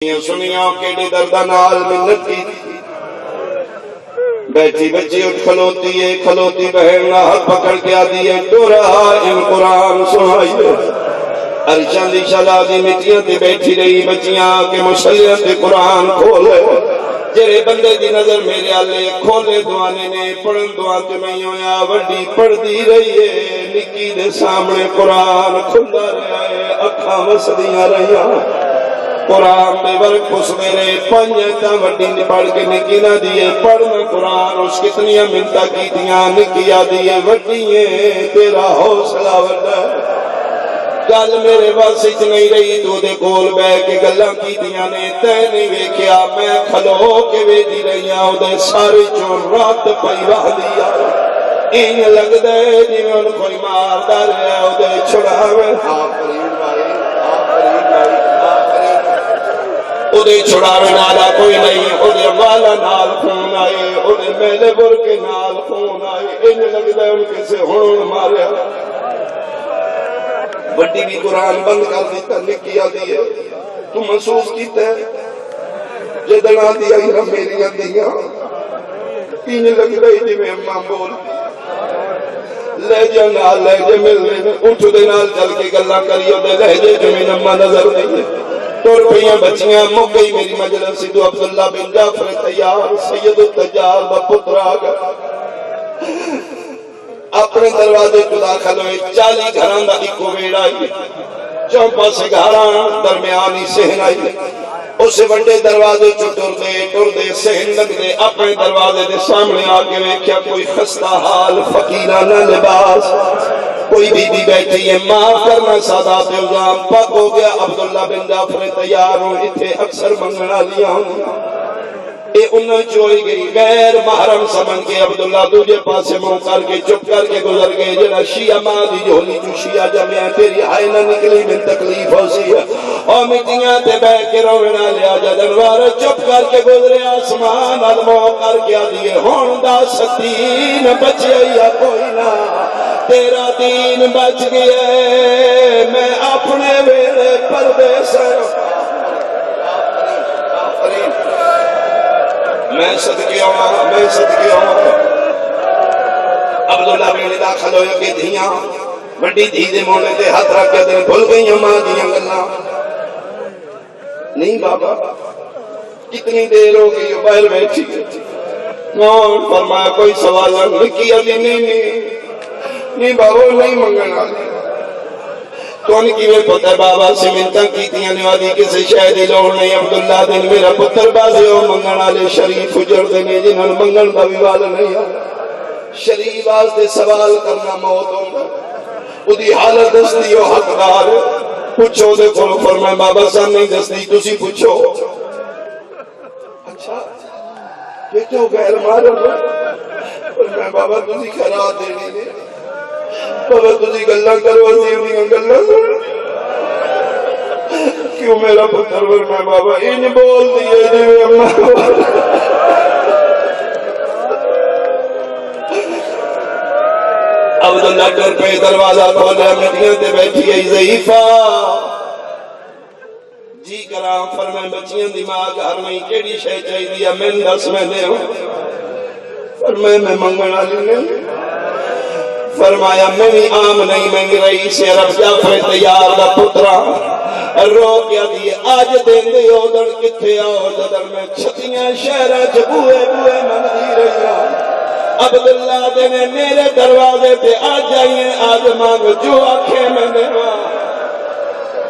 سنیاں کیڑے درد نال منت کی بیٹھی بچی اٹھ کھلوتی ہے، کھلوتی بہن ہاتھ پکڑ کے آدھی ہے ڈورا ان قرآن سنائیے۔ عرشاں دی شلا دی مٹیاں تے بیٹھی رہی بچیاں کے مصلیاں تے قرآن کھولے، جڑے بندے دی نظر میرے آلے کھولے دعانے نے پڑھن دعا تے میں ہویا وڈی پڑھ دی رہی ہے، نکی دے سامنے قرآن کھلا رہا ہے، اکھاں وسدیاں رہیاں قرآن دے ورک اس میرے پنجتا وڈی نے پڑھ کے نکی نہ دیئے پڑھنا قرآن اس کتنیاں منتہ کی دیاں نکیا دیئے وڈیئے تیرا حوصلہ وڈا گل میرے واسچ نہیں رہی تو دے کول بے کے گلاں کی دیاں نے تے نہیں ویکھیا میں کھلو کے وے دی رہیاں او دے سارے چون رات پئی واہ دیا این لگ دے جی ان کوئی مار دا رہا او دے چھڑاوے آفرین بھائی اُدے چھڑاوے نالا کوئی نہیں، اُدے والا نال خون آئے، اُدے میلے بر کے نال خون آئے، انہیں لگتا ہے ان کے سے ہون مارے بڑی بھی قرآن بند کر دیتا نکیا دیئے تو محسوس کیتا ہے جدنا دیا ہی میری دیا انہیں لگتا ہے جی میں امام بول لہجہ نال لہجے مل رہے اٹھ دے نال چل کے گلہ کریو دے لہجے جو میں نمہ نظر نہیں ہے توڑ پہیاں بچیاں موقعی میری مجلس سیدو عبداللہ بن جعفر تیار سید التجار با پتر آگا اپنے دروازے کو داخل ہوئے 40 گھران دا ایکو ویڑ آئی چوپا سے گھران درمیانی سہن آئی اسے بڑے دروازے چو ٹر دے سہن لگ دے اپنے دروازے دے سامنے آگے ویکھیا کوئی خستہ حال فقیرانہ لباس کوئی بی بی بیٹھی ہے معاف کرنا سادات الزام پاک ہو گیا عبداللہ بن جعفر تیار ہوں اتھے اکثر منگنا لیا ہوں اے انہیں چوئی گئی غیر محرم سمن کے عبداللہ دوجہ پاسے منہ کر کے چپ کر کے گزر گئے جنہ شیعہ ماں دی جھولی جو شیعہ جمعہ تیری آئینہ نکلی من تکلیف ہو سی ہے اور مٹیاں تے بے کے رونا لیا جدنوار چپ کر کے گزرے آسمان علموں کر کے آدھیے ہون دا ستین بچے یا کوئی نہ تیرا دین بچ گیا میں اپنے ویڑے پردے سے میں صدقے ہوں عبداللہ بن داخل ہوئے کہ دھیاں بڑی دھی دے مونے دے ہاتھ رکھ کے دن بھول گئی ماں دیاں گلنا نہیں بابا کتنی دیر ہو گئی باہر بیٹھی کون فرمایا کوئی سوال نہیں کیا نہیں بابا نہیں منگنا کون کی میں پتر بابا سے ملتا کی تیاں نوادی کسی شہدی لوڑ نہیں عبداللہ دن میرا پتر بازی ہو منگنا لے شریف اجڑ دینے جنہوں منگن کا بھی والا نہیں ہے شریف آستے سوال کرنا موت ہوگا ادھی حالت دستی ہو حقدار پوچھو دے کھولو فرمائے بابا صاحب نہیں دستی تسی پوچھو اچھا بیٹھو غیر مارو فرمائے بابا تسی خرا دینی دے بابا تجھے گلہ کرو عزیزیاں گلہ کیوں میرا پتر ورمہ بابا ان بول دیئے جی اللہ عبداللہ ڈر پہ دروازہ کھولا مٹیاں تے بیٹھی ہے ضعیفہ جی کرام فرمائے بچیاں دماغ ہر میں کیڑی شے چاہی دیا میں دس میں دے ہوں فرمائے میں منگنا لینے فرمایا میں بھی عام نہیں میں رئیس عرب جعفر تیار دا پترا رو کیا دیئے آج دین دے اودڑ کتھے آؤ جدر میں چھتیاں شہرہ جبوئے من دی رہی عبداللہ دینے میرے دروازے پہ آج جائیے آج مانگ جو آنکھیں میں دیوا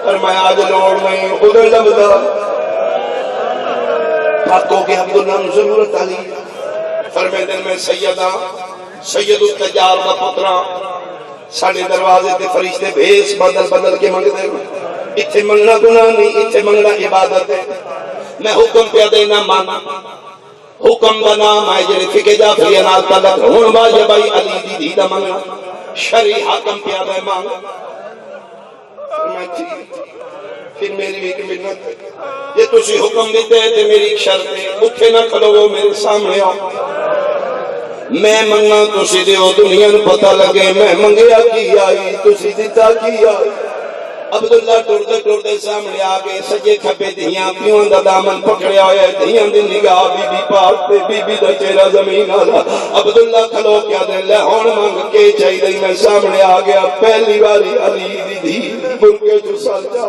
فرمایا آج لوڑ نہیں ادھر لبدا پاکو کہ عبداللہ ضرورت علی فرمائے دن میں سید التجار کا پترا ساڑھے دروازے تے فرشتے بھیس بدل کے منگتے اتھے منگنا گناہ نہیں اتھے منگنا عبادت ہے میں حکم پہ دینا مانا حکم دا نام آئے جنہیں فکے جا فری انال تلک ہون باجہ بائی علی دی دیدہ منگنا شریع حکم پہ دے مانگا پھر میری ایک منت یہ تسی حکم دیتے ہیں میری ایک شرط ہے اتھے نہ کھلو وہ میرے سامنے آؤ میں منگا تسی دیو دنیا نو پتہ لگے میں منگیا کی آئی تسی دیتا کی آئی عبداللہ ٹردے ٹردے سامنے آ گئے سجے کھپے دھیاں پیوں دا دامن پکڑیا ہویا دھیاں دی نگاہ بی بی پاک تے بی بی دا چہرہ زمین آلا عبداللہ کھلو کیا دے لے ہون مانگ کے چاہی دی میں سامنے آ گیا پہلی باری علی دی دھی برکے جو سال جا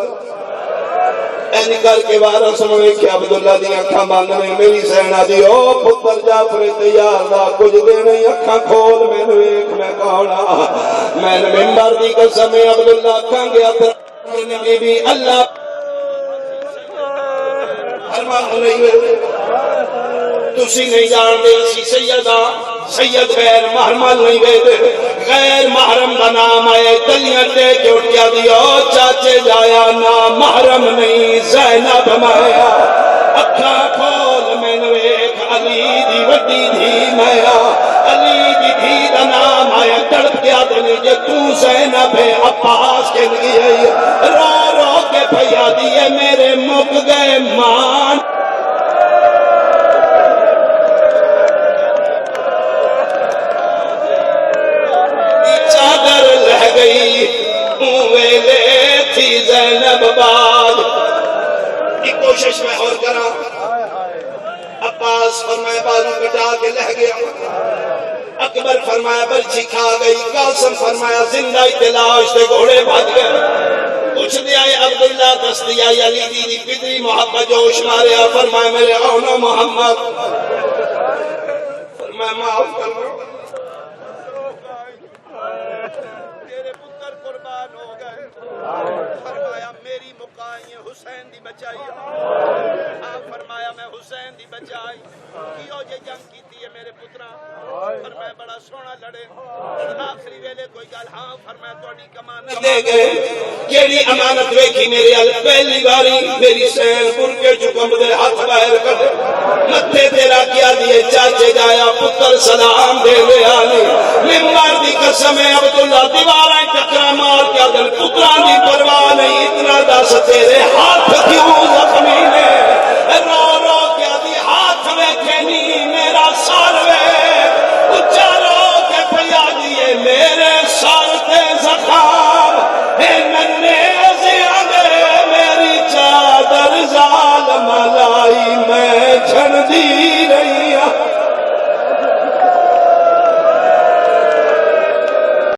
اینی کر کے وارا سمجھے کہ عبداللہ دی اکھاں باندھنے میری سینہ دی او پتر جعفر تیار دا کچھ دینے اکھاں کھول میں نے ایک میں کہنا میں نے ممبر دی قسم عبداللہ اکھاں گیا تھا بی بی اللہ فرمان نہیں ہوئے تسی نہیں جان دے سی سیدہ سید غیر محرم نہیں گئے غیر محرم کا نام آئے تلیاں ٹے کے اٹھیا دیا چاچے جایا نام محرم نہیں زینب مایا اکھا کھول میں نویک علی دی وڈی دھی مایا علی دی دھی دا نام آیا تڑپ گیا دنے جے تو زینب ہے عباس کے لئے رو رو کے پھیا دیئے میرے مک گئے مان چادر لہ گئی ویلے تھی زینب باد ایک کوشش میں اور کرا عباس فرمایا بالوں کٹا کے لہ گیا اکبر فرمایا برچی کھا گئی قاسم فرمایا زندہ تلاش دے گھوڑے بھاگ گئے کچھ دیا عبداللہ دست دیا علی دی پدری محبت جوش ماریا فرمایا میرے اونا محمد فرمایا معاف کرنا تیرے پتر قربان ہو گئے فرمایا میری مقائی حسین دی بچائی آپ فرمایا میں حسین دی بچائی کیوں جے جنگ کی تھی میرے پترہ فرمایا بڑا سونا لڑے آخری ویلے کوئی گل ہاں فرمایا توڑی کمانت دے گئے کیڑی امانت ویکھی میرے ال پہلی باری میری سین پر کے چکم دے ہاتھ باہر کر متھے تیرا کیا دیے چاچے جایا پتر سلام دے لے آنے ممبر دی قسم عبداللہ دیواریں ٹکرا مار کیا دل پتران دی پرواہ نہیں اتنا دس تیرے ہاتھ کیوں زخمی نے رو رو کیا دی ہاتھ ویکھے نہیں میرا سار ویکھ اچھا رو کے پیا دیے میرے سار تے زخام اے ننے زیادے میری چادر ظالم لائی میں چھڑ دی